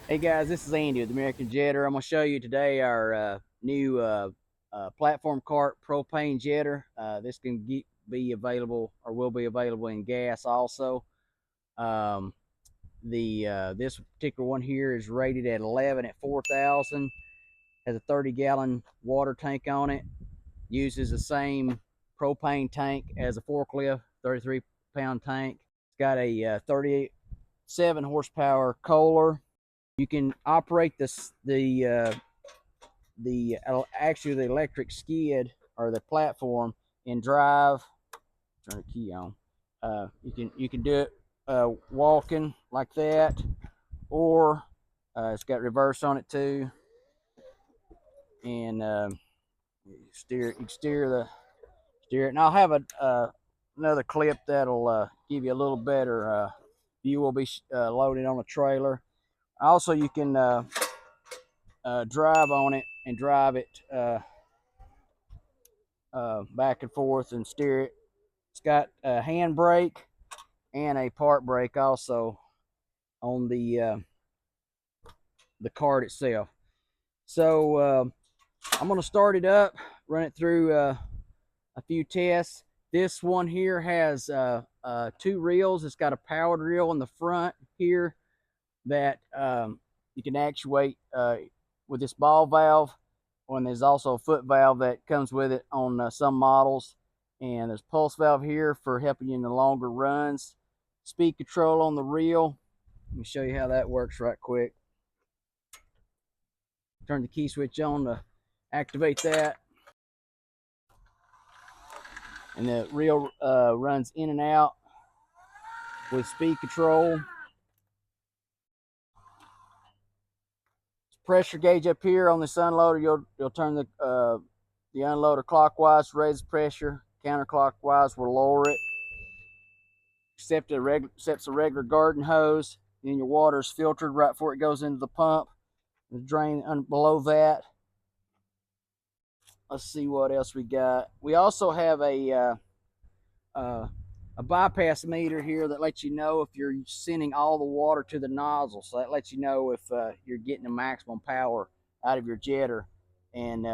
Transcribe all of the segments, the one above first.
Hey guys, this is Andy with American Jetter. I'm going to show you today our new platform cart propane jetter. This can be available or will be available in gas also. Um, this particular one here is rated at 11 at 4,000. Has a 30-gallon water tank on it. Uses the same propane tank as a forklift, 33-pound tank. It's got a 37 horsepower Kohler. You can operate actually the electric skid or the platform in drive. Turn the key on. You can do it walking like that, or it's got reverse on it too, and you can steer it. And I'll have another clip that'll give you a little better view. Will be loaded on a trailer. Also, you can drive on it and drive it back and forth and steer it. It's got a hand brake and a park brake also on the cart itself. So I'm going to start it up, run it through a few tests. This one here has two reels. It's got a powered reel in the front here that you can actuate with this ball valve. And there's also a foot valve that comes with it on some models. And there's pulse valve here for helping you in the longer runs. Speed control on the reel. Let me show you how that works right quick. Turn the key switch on to activate that. And the reel runs in and out with speed control. Pressure gauge up here on this unloader. You'll turn the unloader clockwise, raise the pressure. Counterclockwise will lower it. Accepts a regular garden hose. Then your water is filtered right before it goes into the pump. The drain below that. Let's see what else we got. We also have a bypass meter here that lets you know if you're sending all the water to the nozzle. So that lets you know if you're getting the maximum power out of your jetter. And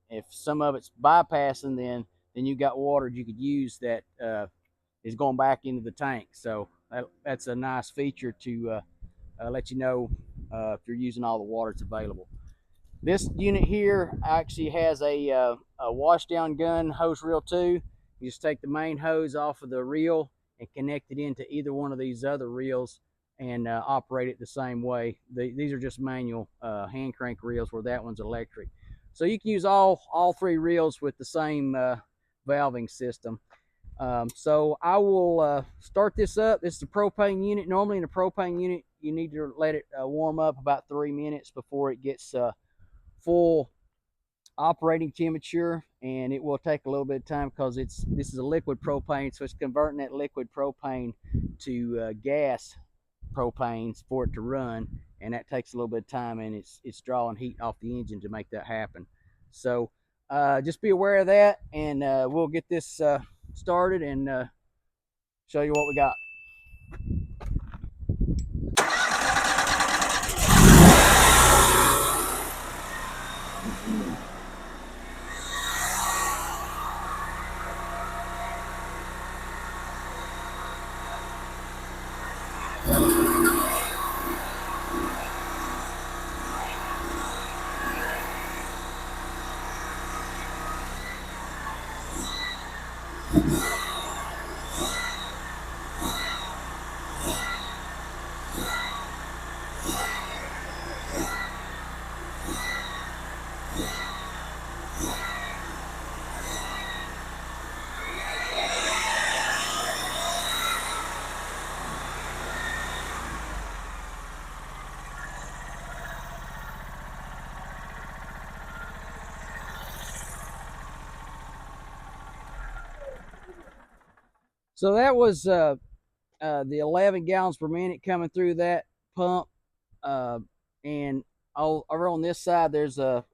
if some of it's bypassing, then you got water you could use that is going back into the tank. So that's a nice feature to let you know if you're using all the water that's available. This unit here actually has a wash down gun hose reel too. You just take the main hose off of the reel and connect it into either one of these other reels and operate it the same way. These are just manual hand crank reels, where that one's electric. So you can use all three reels with the same valving system. So I will start this up. This is the propane unit. Normally in a propane unit, you need to let it warm up about 3 minutes before it gets full operating temperature, and it will take a little bit of time because this is a liquid propane, so it's converting that liquid propane to gas propanes for it to run, and that takes a little bit of time, and it's drawing heat off the engine to make that happen. So just be aware of that, and we'll get this started and show you what we got. So that was the 11 gallons per minute coming through that pump. And over on this side, there's a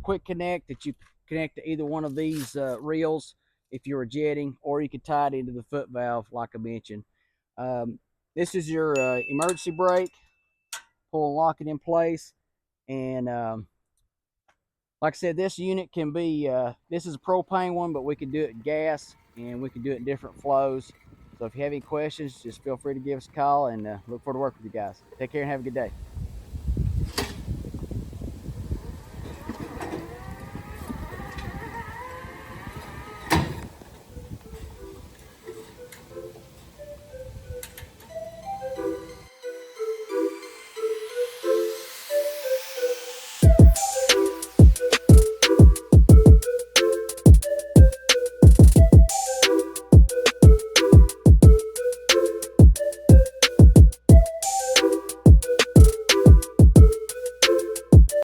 quick connect that you connect to either one of these reels if you're jetting, or you can tie it into the foot valve like I mentioned. This is your emergency brake. pull and lock it in place. And like I said, this unit can be, this is a propane one, but we can do it gas, and we can do it in different flows. So if you have any questions, just feel free to give us a call, and look forward to working with you guys. Take care and have a good day.